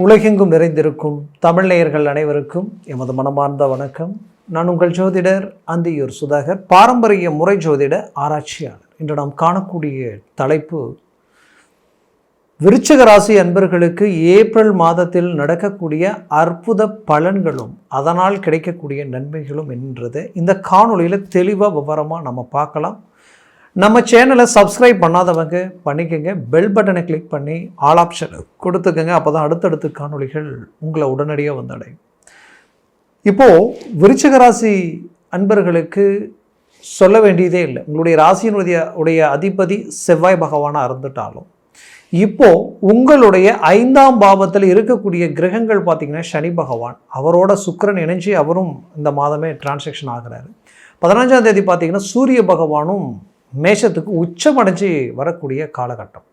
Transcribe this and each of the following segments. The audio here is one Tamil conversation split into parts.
உலகெங்கும் நிறைந்திருக்கும் தமிழ் நேயர்கள் அனைவருக்கும் எமது மனமார்ந்த வணக்கம். நான் உங்கள் ஜோதிடர் அந்தியூர் சுதாகர், பாரம்பரிய முறை ஜோதிட ஆராய்ச்சியாளர். இன்று நாம் காணக்கூடிய தலைப்பு விருச்சிக ராசி அன்பர்களுக்கு ஏப்ரல் மாதத்தில் நடக்கக்கூடிய அற்புத பலன்களும் அதனால் கிடைக்கக்கூடிய நன்மைகளும் என்றது இந்த காணொலியில் தெளிவாக விவரமாக நம்ம பார்க்கலாம். நம்ம சேனலை சப்ஸ்கிரைப் பண்ணாதவங்க பண்ணிக்கோங்க, பெல் பட்டனை கிளிக் பண்ணி ஆல் ஆப்ஷன் கொடுத்துக்கோங்க. அப்போ தான் அடுத்தடுத்த காணொலிகள் உங்களை உடனடியாக வந்தடையும். இப்போது விருச்சிக ராசி அன்பர்களுக்கு சொல்ல வேண்டியதே இல்லை. உங்களுடைய ராசியினுடைய அதிபதி செவ்வாய் பகவானாக இருந்துட்டாலும் இப்போது உங்களுடைய 5ஆம் பாவத்தில் இருக்கக்கூடிய கிரகங்கள் பார்த்திங்கன்னா சனி பகவான், அவரோட சுக்கிரன் இணைஞ்சி அவரும் இந்த மாதமே டிரான்சாக்ஷன் ஆகிறாரு. 15ஆம் தேதி பார்த்திங்கன்னா சூரிய பகவானும் மேஷத்துக்கு உச்சமடைஞ்சு வரக்கூடிய காலகட்டம்.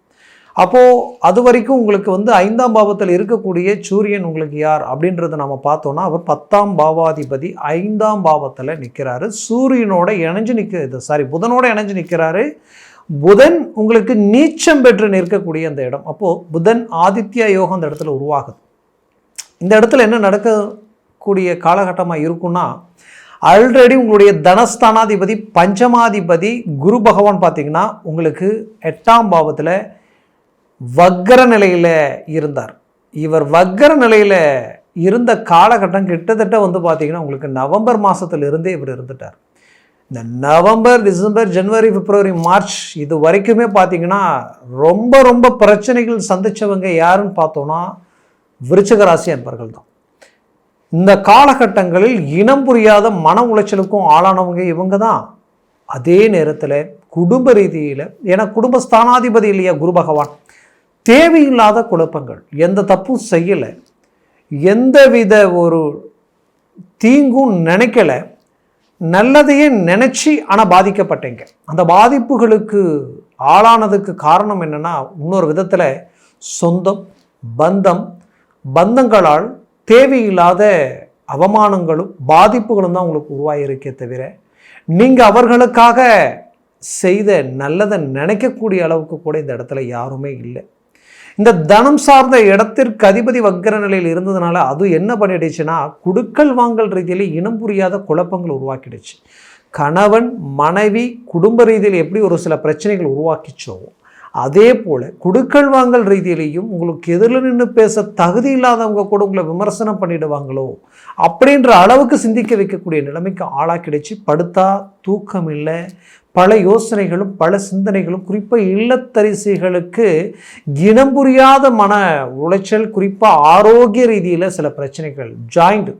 அப்போது அது வரைக்கும் உங்களுக்கு 5ஆம் பாவத்தில் இருக்கக்கூடிய சூரியன் உங்களுக்கு யார் அப்படின்றத நம்ம பார்த்தோன்னா அவர் 10ஆம் பாவாதிபதி 5ஆம் பாவத்தில் நிற்கிறாரு. சூரியனோட இணைஞ்சு புதனோட இணைஞ்சு நிற்கிறாரு. புதன் உங்களுக்கு நீச்சம் பெற்று நிற்கக்கூடிய அந்த இடம். அப்போது புதன் ஆதித்ய யோகம் அந்த இடத்துல உருவாகுது. இந்த இடத்துல என்ன நடக்கக்கூடிய காலகட்டமாக இருக்குன்னா, ஆல்ரெடி உங்களுடைய தனஸ்தானாதிபதி பஞ்சமாதிபதி குரு பகவான் பார்த்திங்கன்னா உங்களுக்கு 8ஆம் பாவத்தில் வக்கர நிலையில் இருந்தார். இவர் வக்கர நிலையில் இருந்த காலகட்டம் கிட்டத்தட்ட பார்த்திங்கன்னா உங்களுக்கு நவம்பர் மாதத்திலிருந்தே இவர் இருந்துட்டார். இந்த நவம்பர், டிசம்பர், ஜனவரி, பிப்ரவரி, மார்ச் இது வரைக்குமே பார்த்திங்கன்னா ரொம்ப ரொம்ப பிரச்சனைகள் சந்தித்தவங்க யாருன்னு பார்த்தோன்னா விருச்சிக ராசி அன்பர்கள் தான். இந்த காலகட்டங்களில் இனம் புரியாத மன உளைச்சலுக்கும் ஆளானவங்க இவங்க தான். அதே நேரத்தில் குடும்ப ரீதியில், ஏன்னா குடும்பஸ்தானாதிபதி இல்லையா குரு பகவான், தேவையில்லாத குழப்பங்கள், எந்த தப்பும் செய்யலை, எந்தவித ஒரு தீங்கும் நினைக்கலை, நல்லதையே நினச்சி ஆனால் பாதிக்கப்பட்டீங்க. அந்த பாதிப்புகளுக்கு ஆளானதுக்கு காரணம் என்னென்னா, இன்னொரு விதத்தில் சொந்தம் பந்தங்களால் தேவையில்லாத அவமானங்களும் பாதிப்புகளும் தான் உங்களுக்கு உருவாகியிருக்கே தவிர நீங்கள் அவர்களுக்காக செய்த நல்லதை நினைக்கக்கூடிய அளவுக்கு கூட இந்த இடத்துல யாருமே இல்லை. இந்த தனம் சார்ந்த இடத்திற்கு அதிபதி வக்கர நிலையில் இருந்ததுனால அது என்ன பண்ணிடுச்சுன்னா, குடுக்கல் வாங்கல் ரீதியில் இனம் புரியாத குழப்பங்கள் உருவாக்கிடுச்சு. கணவன் மனைவி குடும்ப ரீதியில் எப்படி ஒரு சில பிரச்சனைகள் உருவாக்கிச்சோ அதே போல் குடுக்கல் வாங்கல் ரீதியிலையும் உங்களுக்கு எதிரில் நின்று பேச தகுதி இல்லாதவங்க கூட உங்களை விமர்சனம் பண்ணிடுவாங்களோ அப்படின்ற அளவுக்கு சிந்திக்க வைக்கக்கூடிய நிலைமைக்கு ஆளாக்கிடுச்சு. படுத்தா தூக்கம் இல்லை, பல யோசனைகளும் பல சிந்தனைகளும், குறிப்பாக இல்லத்தரிசிகளுக்கு இனம் புரியாத மன உளைச்சல், குறிப்பாக ஆரோக்கிய ரீதியில் சில பிரச்சனைகள், ஜாயிண்ட்,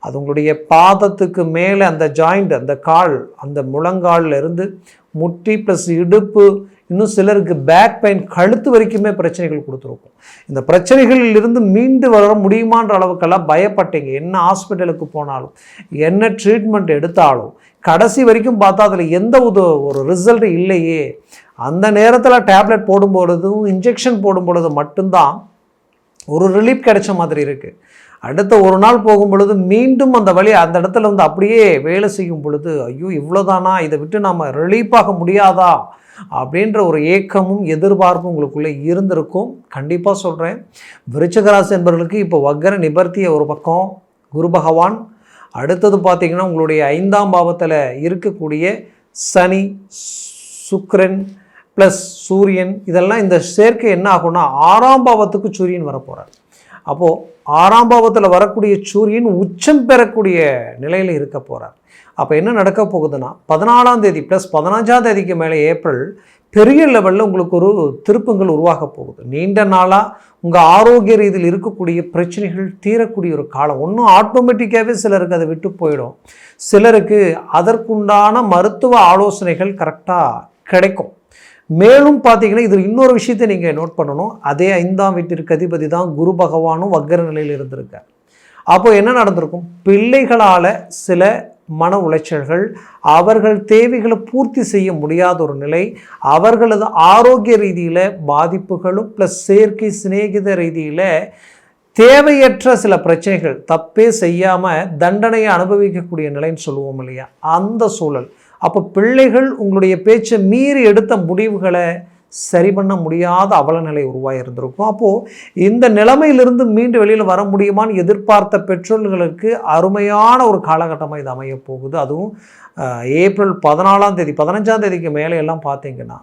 அது உங்களுடைய பாதத்துக்கு மேலே அந்த ஜாயிண்ட், அந்த கால், அந்த முழங்காலில் இருந்து முட்டி ப்ளஸ் இடுப்பு, இன்னும் சிலருக்கு பேக் பெயின், கழுத்து வரைக்குமே பிரச்சனைகள் கொடுத்துருக்கும். இந்த பிரச்சனைகளில் இருந்து மீண்டு வர முடியுமான்ற அளவுக்கெல்லாம் பயப்பட்டீங்க. என்ன ஹாஸ்பிட்டலுக்கு போனாலும், என்ன ட்ரீட்மெண்ட் எடுத்தாலும் கடைசி வரைக்கும் பார்த்தா அதில் எந்த ஒரு ரிசல்ட் இல்லையே. அந்த நேரத்தில் டேப்லெட் போடும் பொழுதும் இன்ஜெக்ஷன் போடும் பொழுது மட்டும்தான் ஒரு ரிலீஃப் கிடைச்ச மாதிரி இருக்குது. அடுத்த ஒரு நாள் போகும் பொழுது மீண்டும் அந்த வழி அந்த இடத்துல அப்படியே வேலை செய்யும் பொழுது, ஐயோ இவ்வளோதானா, இதை விட்டு நாம் ரிலீஃபாக முடியாதா அப்படின்ற ஒரு ஏக்கமும் எதிர்பார்ப்பும் உங்களுக்குள்ளே இருந்திருக்கும். கண்டிப்பாக சொல்கிறேன், விருச்சிக ராசி என்பவர்களுக்கு இப்போ வக்கர நிபர்த்திய ஒரு பக்கம் குரு பகவான், அடுத்தது பார்த்திங்கன்னா உங்களுடைய 5ஆம் பாவத்தில் இருக்கக்கூடிய சனி, சுக்கிரன் ப்ளஸ் சூரியன், இதெல்லாம் இந்த சேர்க்கை என்ன ஆகும்னா 6ஆம் பாவத்துக்கு சூரியன் வரப்போகிறார். அப்போது 6ஆம் பாவத்தில் வரக்கூடிய சூரியன் உச்சம் பெறக்கூடிய நிலையில் இருக்க போகிறார். அப்போ என்ன நடக்க போகுதுன்னா, 14ஆம் தேதி ப்ளஸ் 15ஆம் தேதிக்கு மேலே ஏப்ரல் பெரிய லெவலில் உங்களுக்கு ஒரு திருப்பங்கள் உருவாக போகுது. நீண்ட நாளாக உங்கள் ஆரோக்கிய ரீதியில் இருக்கக்கூடிய பிரச்சனைகள் தீரக்கூடிய ஒரு காலம். ஒன்றும் ஆட்டோமேட்டிக்காகவே சிலருக்கு அதை விட்டு போயிடும், சிலருக்கு அதற்குண்டான மருத்துவ ஆலோசனைகள் கரெக்டாக கிடைக்கும். மேலும் பார்த்தீங்கன்னா இதில் இன்னொரு விஷயத்தை நீங்கள் நோட் பண்ணணும். அதே 5ஆம் வீட்டிற்கு அதிபதி தான் குரு பகவானும் வக்கர நிலையில் இருந்திருக்கார். அப்போது என்ன நடந்திருக்கும், பிள்ளைகளால் சில மன உளைச்சல்கள், அவர்கள் தேவைகளை பூர்த்தி செய்ய முடியாத ஒரு நிலை, அவர்களது ஆரோக்கிய ரீதியில் பாதிப்புகளும் ப்ளஸ் செயற்கை சிநேகித ரீதியில் தேவையற்ற சில பிரச்சனைகள், தப்பே செய்யாமல் தண்டனையை அனுபவிக்கக்கூடிய நிலைன்னு சொல்லுவோம் இல்லையா, அந்த சூழல். அப்போ பிள்ளைகள் உங்களுடைய பேச்சை மீறி எடுத்த முடிவுகளை சரி பண்ண முடியாத அவலநிலை உருவாகி இருந்திருக்கும். அப்போது இந்த நிலைமையிலிருந்து மீண்டு வெளியில் வர முடியுமான்னு எதிர்பார்த்த பெற்றோர்களுக்கு அருமையான ஒரு காலகட்டமாக இது அமைய போகுது. அதுவும் ஏப்ரல் 14ஆம் தேதி 15ஆம் தேதிக்கு மேலே எல்லாம் பார்த்தீங்கன்னா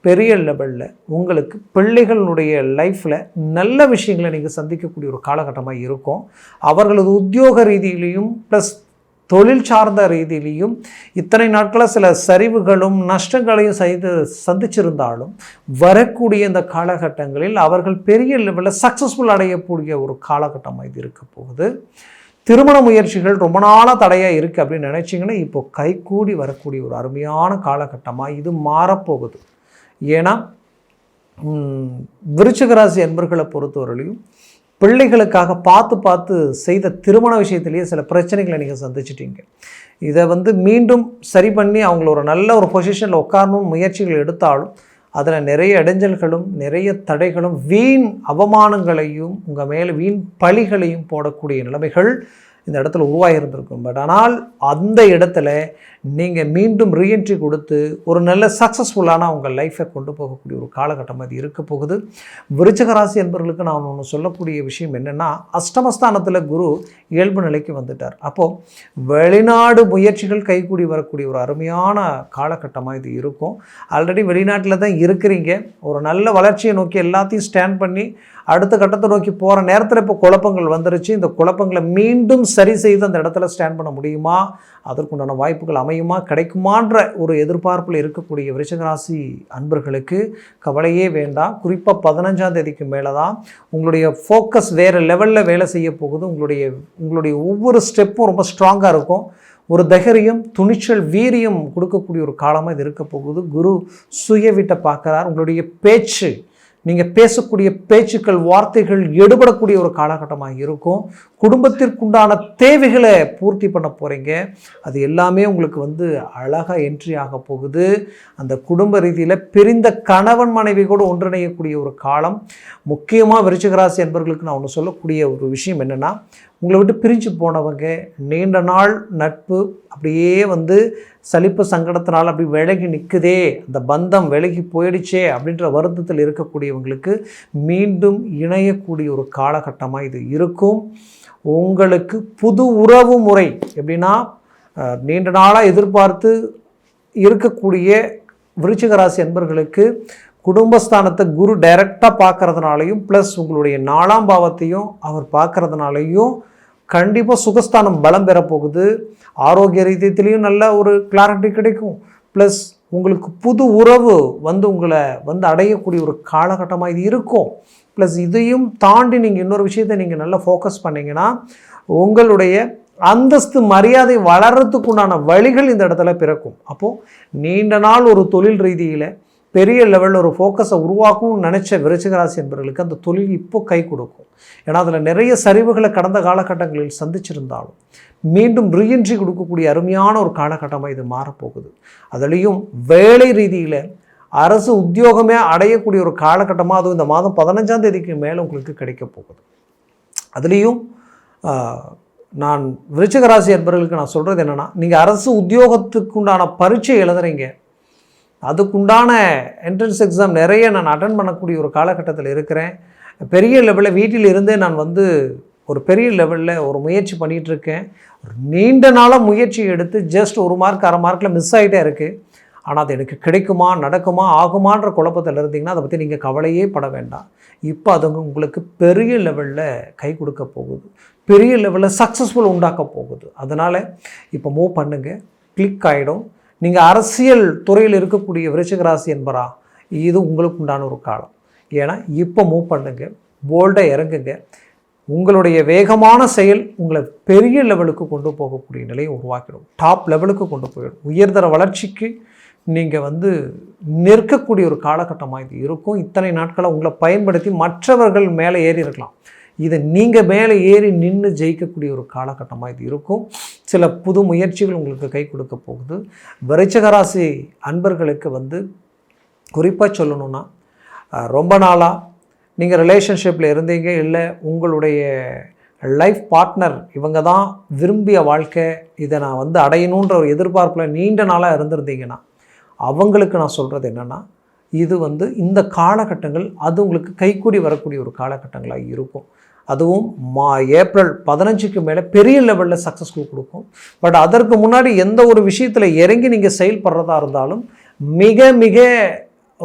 பெரிய லெவலில் உங்களுக்கு பிள்ளைகளுடைய லைஃப்பில் நல்ல விஷயங்களை நீங்கள் சந்திக்கக்கூடிய ஒரு காலகட்டமாக இருக்கும். அவர்களது உத்தியோக ரீதியிலையும் ப்ளஸ் தொழில் சார்ந்த ரீதியிலையும் இத்தனை நாட்களில் சில சரிவுகளும் நஷ்டங்களையும் சந்திச்சிருந்தாலும் வரக்கூடிய இந்த காலகட்டங்களில் அவர்கள் பெரிய லெவலில் சக்ஸஸ்ஃபுல் அடையக்கூடிய ஒரு காலகட்டமாக இது இருக்க போகுது. திருமண முயற்சிகள் ரொம்ப நாளாக தடையாக இருக்குது அப்படின்னு நினச்சிங்கன்னா இப்போ கைகூடி வரக்கூடிய ஒரு அருமையான காலகட்டமாக இது மாறப்போகுது. ஏன்னா விருச்சிக ராசி அன்பர்களை பொறுத்தவரையிலையும் பிள்ளைகளுக்காக பார்த்து செய்த திருமண விஷயத்திலேயே சில பிரச்சனைகளை நீங்கள் சந்திச்சிட்டீங்க. இதை மீண்டும் சரி பண்ணி அவங்கள ஒரு நல்ல ஒரு பொசிஷனில் உட்காரணும் முயற்சிகள் எடுத்தாலும் அதில் நிறைய இடைஞ்சல்களும் நிறைய தடைகளும் வீண் அவமானங்களையும் உங்கள் மேலே வீண் பழிகளையும் போடக்கூடிய நிலைமைகள் இந்த இடத்துல உருவாகியிருந்திருக்கும். பட் ஆனால் அந்த இடத்துல நீங்கள் மீண்டும் ரீஎன்ட்ரி கொடுத்து ஒரு நல்ல சக்ஸஸ்ஃபுல்லான உங்கள் லைஃப்பை கொண்டு போகக்கூடிய ஒரு காலகட்டம் அது இருக்க போகுது. விருச்சிக ராசி என்பவர்களுக்கு நான் ஒன்று சொல்லக்கூடிய விஷயம் என்னென்னா, அஷ்டமஸ்தானத்தில் குரு இயல்பு நிலைக்கு வந்துட்டார். அப்போது வெளிநாடு முயற்சிகள் கைகூடி வரக்கூடிய ஒரு அருமையான காலகட்டமாக இது இருக்கும். ஆல்ரெடி வெளிநாட்டில் தான் இருக்கிறீங்க, ஒரு நல்ல வளர்ச்சியை நோக்கி எல்லாத்தையும் ஸ்டாண்ட் பண்ணி அடுத்த கட்டத்தை நோக்கி போகிற நேரத்தில் இப்போ குழப்பங்கள் வந்துருச்சு. இந்த குழப்பங்களை மீண்டும் சரி செய்து அந்த இடத்துல ஸ்டாண்ட் பண்ண முடியுமா, அதற்குண்டான வாய்ப்புகள் அமையுமா, கிடைக்குமான்ற ஒரு எதிர்பார்ப்பில் இருக்கக்கூடிய விருச்சிக ராசி அன்பர்களுக்கு கவலையே வேண்டாம். குறிப்பாக 15ஆம் தேதிக்கு மேலே தான் உங்களுடைய ஃபோக்கஸ் வேறு லெவலில் வேலை செய்ய போகுது. உங்களுடைய ஒவ்வொரு ஸ்டெப்பும் ரொம்ப ஸ்ட்ராங்காக இருக்கும். ஒரு தைரியம், துணிச்சல், வீரியம் கொடுக்கக்கூடிய ஒரு காலமாக இது இருக்க போகுது. குரு சுய வீட்டை பார்க்குறார். உங்களுடைய பேச்சு, நீங்கள் பேசக்கூடிய பேச்சுக்கள், வார்த்தைகள் எடுபடக்கூடிய ஒரு காலகட்டமாக இருக்கும். குடும்பத்திற்குண்டான தேவைகளை பூர்த்தி பண்ண போகிறீங்க. அது எல்லாமே உங்களுக்கு அழகாக என்ட்ரி ஆக போகுது. அந்த குடும்ப ரீதியில் பிரிந்த கணவன் மனைவி கூட ஒன்றிணையக்கூடிய ஒரு காலம். முக்கியமாக விருச்சிக ராசி என்பவர்களுக்கு நான் ஒன்று சொல்லக்கூடிய ஒரு விஷயம் என்னென்னா, உங்களை விட்டு பிரிஞ்சு போனவங்க, நீண்ட நாள் நட்பு அப்படியே சலிப்பு சங்கடத்தினால் அப்படி விலகி நிற்குதே, அந்த பந்தம் விலகி போயிடுச்சே அப்படின்ற வருத்தத்தில் இருக்கக்கூடியவங்களுக்கு மீண்டும் இணையக்கூடிய ஒரு காலகட்டமாக இது இருக்கும். உங்களுக்கு புது உறவு முறை எப்படின்னா, நீண்ட நாளாக எதிர்பார்த்து இருக்கக்கூடிய விருச்சிக ராசி என்பவர்களுக்கு குடும்பஸ்தானத்தை குரு டைரெக்டாக பார்க்கறதுனாலையும் ப்ளஸ் உங்களுடைய 4ஆம் பாவத்தையும் அவர் பார்க்கறதுனாலையும் கண்டிப்பாக சுகஸ்தானம் பலம் பெறப்போகுது. ஆரோக்கிய ரீதியிலையும் நல்ல ஒரு கிளாரிட்டி கிடைக்கும். ப்ளஸ் உங்களுக்கு புது உறவு உங்களை அடையக்கூடிய ஒரு காலகட்டமாக இது இருக்கும். ப்ளஸ் இதையும் தாண்டி நீங்கள் இன்னொரு விஷயத்தை நீங்கள் நல்லா ஃபோக்கஸ் பண்ணிங்கன்னா உங்களுடைய அந்தஸ்து மரியாதை வளர்கிறதுக்குண்டான வழிகள் இந்த இடத்துல பிறக்கும். அப்போது நீண்ட நாள் ஒரு தொழில் ரீதியில் பெரிய லெவலில் ஒரு ஃபோக்கஸை உருவாக்கணும்னு நினச்ச விருச்சிக ராசி என்பவர்களுக்கு அந்த தொழில் இப்போ கை கொடுக்கும். ஏன்னா அதில் நிறைய சரிவுகளை கடந்த காலகட்டங்களில் சந்திச்சிருந்தாலும் மீண்டும் ரீஎன்ட்ரி கொடுக்கக்கூடிய அருமையான ஒரு காலகட்டமாக இது மாறப்போகுது. அதுலேயும் வேலை ரீதியில் அரசு உத்தியோகமே அடையக்கூடிய ஒரு காலகட்டமாக அதுவும் இந்த மாதம் 15ஆம் தேதிக்கு மேலே உங்களுக்கு கிடைக்க போகுது. அதுலேயும் நான் விருச்சிக ராசி என்பவர்களுக்கு நான் சொல்கிறது என்னென்னா, நீங்கள் அரசு உத்தியோகத்துக்குண்டான பரீட்சை எழுதுறீங்க, அதுக்குண்டான என்ட்ரன்ஸ் எக்ஸாம் நிறைய நான் அட்டன் பண்ணக்கூடிய ஒரு காலகட்டத்தில் இருக்கிறேன். பெரிய லெவலில் வீட்டில் இருந்தே நான் ஒரு பெரிய லெவலில் ஒரு முயற்சி பண்ணிகிட்ருக்கேன். ஒரு நீண்ட நாளாக முயற்சி எடுத்து ஜஸ்ட் 1 மார்க் 1/2 மார்க்கில் மிஸ் ஆகிட்டே இருக்குது. ஆனால் அது எனக்கு கிடைக்குமா, நடக்குமா, ஆகுமான்ற குழப்பத்தில் இருந்தீங்கன்னா அதை பற்றி நீங்கள் கவலையே பட வேண்டாம். இப்போ அது உங்களுக்கு பெரிய லெவலில் கை கொடுக்க போகுது, பெரிய லெவலில் சக்ஸஸ்ஃபுல் உண்டாக்க போகுது. அதனால் இப்போ மூவ் பண்ணுங்கள், கிளிக் ஆகிடும். நீங்கள் அரசியல் துறையில் இருக்கக்கூடிய விருச்சிக ராசி என்பரா, இது உங்களுக்கு உண்டான ஒரு காலம். ஏன்னா இப்போ மூவ் பண்ணுங்க, போல்டாக இறங்குங்க. உங்களுடைய வேகமான செயல் உங்களை பெரிய லெவலுக்கு கொண்டு போகக்கூடிய நிலையை உருவாக்கிடும். டாப் லெவலுக்கு கொண்டு போயிடும். உயர்தர வளர்ச்சிக்கு நீங்கள் நிற்கக்கூடிய ஒரு காலகட்டமாக இது இருக்கும். இத்தனை நாட்களை உங்களை பயன்படுத்தி மற்றவர்கள் மேலே ஏறி இருக்கலாம். இதை நீங்கள் மேலே ஏறி நின்று ஜெயிக்கக்கூடிய ஒரு காலகட்டமாக இது இருக்கும். சில புது முயற்சிகள் உங்களுக்கு கை கொடுக்க போகுது. விருச்சிக ராசி அன்பர்களுக்கு குறிப்பாக சொல்லணுன்னா, ரொம்ப நாளாக நீங்கள் ரிலேஷன்ஷிப்பில் இருந்தீங்க, இல்லை உங்களுடைய லைஃப் பார்ட்னர் இவங்க தான் விரும்பிய வாழ்க்கை, இதை நான் அடையணுன்ற ஒரு எதிர்பார்ப்பில் நீண்ட நாளாக இருந்திருந்தீங்கன்னா அவங்களுக்கு நான் சொல்கிறது என்னென்னா, இது இந்த காலகட்டங்கள் அது உங்களுக்கு கைக்கூடி வரக்கூடிய ஒரு காலகட்டங்களாக இருக்கும். அதுவும் ஏப்ரல் 15க்கு மேலே பெரிய லெவலில் சக்ஸஸ்ஃபுல் கொடுக்கும். பட் அதற்கு முன்னாடி எந்த ஒரு விஷயத்தில் இறங்கி நீங்கள் செயல்படுறதா இருந்தாலும் மிக மிக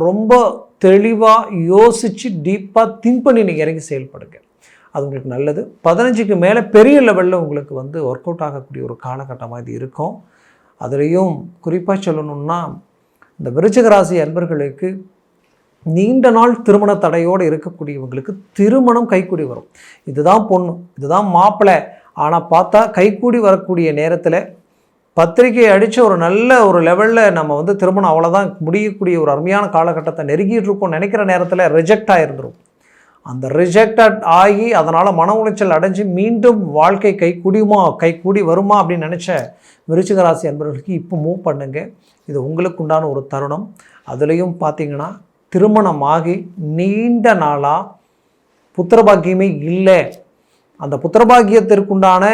ரொம்ப தெளிவாக யோசித்து டீப்பாக திங்க் பண்ணி நீங்கள் இறங்கி செயல்படுங்க. அது உங்களுக்கு நல்லது. 15க்கு மேலே பெரிய லெவலில் உங்களுக்கு ஒர்க் அவுட் ஆகக்கூடிய ஒரு காலகட்டமாக இது இருக்கும். அதுலேயும் குறிப்பாக சொல்லணும்னா இந்த விருச்சிக ராசி அன்பர்களுக்கு நீண்ட நாள் திருமண தடையோடு இருக்கக்கூடியவங்களுக்கு திருமணம் கைக்கூடி வரும். இதுதான் பொண்ணு, இதுதான் மாப்பிள்ளை, ஆனால் பார்த்தா கைக்கூடி வரக்கூடிய நேரத்தில் பத்திரிகையை அடித்து ஒரு நல்ல ஒரு லெவலில் நம்ம திருமணம் அவ்வளோதான் முடியக்கூடிய ஒரு அருமையான காலகட்டத்தை நெருங்கிட்டு இருக்கோம் நினைக்கிற நேரத்தில் ரிஜெக்ட் ஆகிருந்துடும். அந்த ரிஜெக்டட் ஆகி அதனால் மன உளைச்சல் அடைஞ்சு மீண்டும் வாழ்க்கை கைக்கூடி வருமா அப்படின்னு நினச்ச விருச்சிக ராசி அன்பர்களுக்கு இப்போ மூவ் பண்ணுங்க. இது உங்களுக்கு உண்டான ஒரு தருணம். அதுலேயும் பார்த்தீங்கன்னா திருமணமாகி நீண்ட நாளாக புத்திரபாக்கியமே இல்லை, அந்த புத்திரபாக்கியத்திற்குண்டான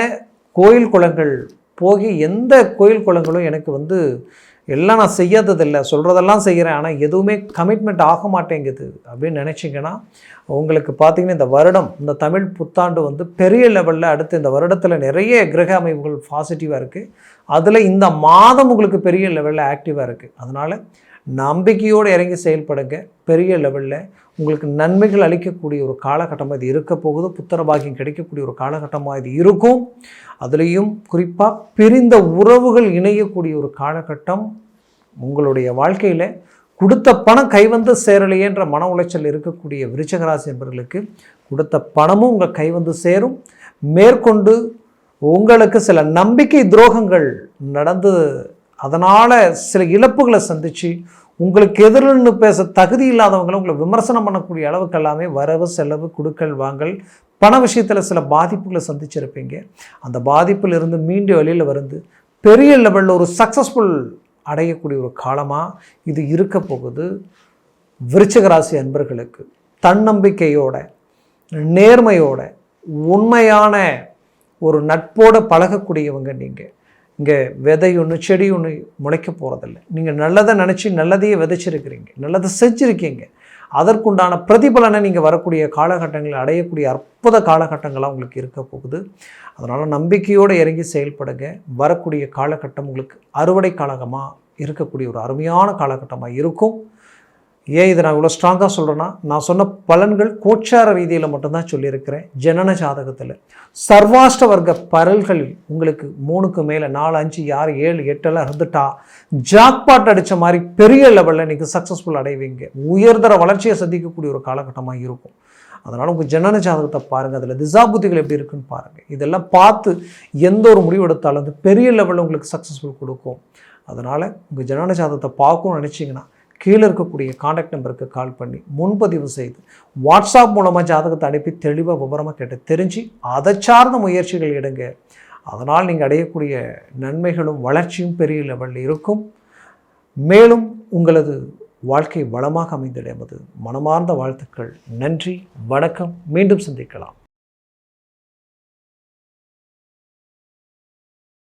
கோயில் குளங்கள் போகி எந்த கோயில் குளங்களும் எனக்கு எல்லாம் நான் செய்யாததில்லை, சொல்கிறதெல்லாம் செய்கிறேன், ஆனால் எதுவுமே கமிட்மெண்ட் ஆக மாட்டேங்குது அப்படின்னு நினச்சிங்கன்னா உங்களுக்கு பார்த்திங்கன்னா இந்த வருடம் இந்த தமிழ் புத்தாண்டு பெரிய லெவலில் அடுத்து இந்த வருடத்தில் நிறைய கிரக அமைப்புகள் பாசிட்டிவாக இருக்குது. அதில் இந்த மாதம் உங்களுக்கு பெரிய லெவலில் ஆக்டிவாக இருக்குது. அதனால் நம்பிக்கையோடு இறங்கி செயல்படுங்க. பெரிய லெவலில் உங்களுக்கு நன்மைகள் அளிக்கக்கூடிய ஒரு காலகட்டமாக இது இருக்க போகுது. புத்திர பாக்கியம் கிடைக்கக்கூடிய ஒரு காலகட்டமாக இது இருக்கும். அதுலேயும் குறிப்பாக பிரிந்த உறவுகள் இணையக்கூடிய ஒரு காலகட்டம். உங்களுடைய வாழ்க்கையில் கொடுத்த பணம் சேரலையேன்ற மன உளைச்சல் இருக்கக்கூடிய விருச்சிக ராசி என்பவர்களுக்கு கொடுத்த பணமும் உங்கள் சேரும். மேற்கொண்டு உங்களுக்கு சில நம்பிக்கை துரோகங்கள் நடந்து அதனால் சில இழப்புகளை சந்தித்து உங்களுக்கு எதிர்ன்னு பேச தகுதி இல்லாதவங்களை உங்களை விமர்சனம் பண்ணக்கூடிய அளவுக்கு எல்லாமே வரவு செலவு கொடுக்கல் வாங்கல் பண விஷயத்தில் சில பாதிப்புகளை சந்திச்சிருப்பீங்க. அந்த பாதிப்பில் இருந்து மீண்டும் வெளியில் வந்து பெரிய லெவலில் ஒரு சக்ஸஸ்ஃபுல் அடையக்கூடிய ஒரு காலமாக இது இருக்க போகுது. விருச்சிக ராசி அன்பர்களுக்கு தன்னம்பிக்கையோட நேர்மையோட உண்மையான ஒரு நட்போடு பழகக்கூடியவங்க நீங்கள். இங்கே விதை ஒன்று செடி ஒன்று முளைக்க போகிறதில்ல. நீங்கள் நல்லதை நினச்சி நல்லதையே விதைச்சிருக்கிறீங்க, நல்லதை செஞ்சுருக்கீங்க. அதற்குண்டான பிரதிபலனை நீங்கள் வரக்கூடிய காலகட்டங்களில் அடையக்கூடிய அற்புத காலகட்டங்களாக உங்களுக்கு இருக்க போகுது. அதனால் நம்பிக்கையோடு இறங்கி செயல்படுங்க. வரக்கூடிய காலகட்டம் உங்களுக்கு அறுவடை காலகமாக இருக்கக்கூடிய ஒரு அருமையான காலகட்டமாக இருக்கும். ஏன் இதை நான் இவ்வளோ ஸ்ட்ராங்காக சொல்கிறேன்னா, நான் சொன்ன பலன்கள் கோச்சார ரீதியில் மட்டும்தான் சொல்லியிருக்கிறேன். ஜனன ஜாதகத்தில் சர்வாஷ்ட வர்க்க பரல்களில் உங்களுக்கு 3க்கு மேலே 4, 5, 6, 7, 8 இருந்துட்டா ஜாக்பாட் அடித்த மாதிரி பெரிய லெவலில் நீங்கள் சக்ஸஸ்ஃபுல் அடைவீங்க. உயர்தர வளர்ச்சியை சந்திக்கக்கூடிய ஒரு காலகட்டமாக இருக்கும். அதனால் உங்கள் ஜனன ஜாதகத்தை பாருங்கள், அதில் திசாபுத்திகள் எப்படி இருக்குன்னு பாருங்கள். இதெல்லாம் பார்த்து எந்த ஒரு முடிவு எடுத்தாலும் அது பெரிய லெவலில் உங்களுக்கு சக்ஸஸ்ஃபுல் கொடுக்கும். அதனால் உங்கள் ஜனன ஜாதகத்தை பார்க்கணும்னு நினச்சிங்கன்னா கீழே இருக்கக்கூடிய காண்டாக்ட் நம்பருக்கு கால் பண்ணி முன்பதிவு செய்து வாட்ஸ்அப் மூலமாக ஜாதகத்தை அனுப்பி தெளிவாக விவரமாக கேட்டு தெரிஞ்சு அதை சார்ந்த முயற்சிகள் எடுங்க. அதனால் நீங்கள் அடையக்கூடிய நன்மைகளும் வளர்ச்சியும் பெரிய லெவலில் இருக்கும். மேலும் உங்களது வாழ்க்கை வளமாக அமைந்திட எமது மனமார்ந்த வாழ்த்துக்கள். நன்றி, வணக்கம். மீண்டும் சந்திக்கலாம்.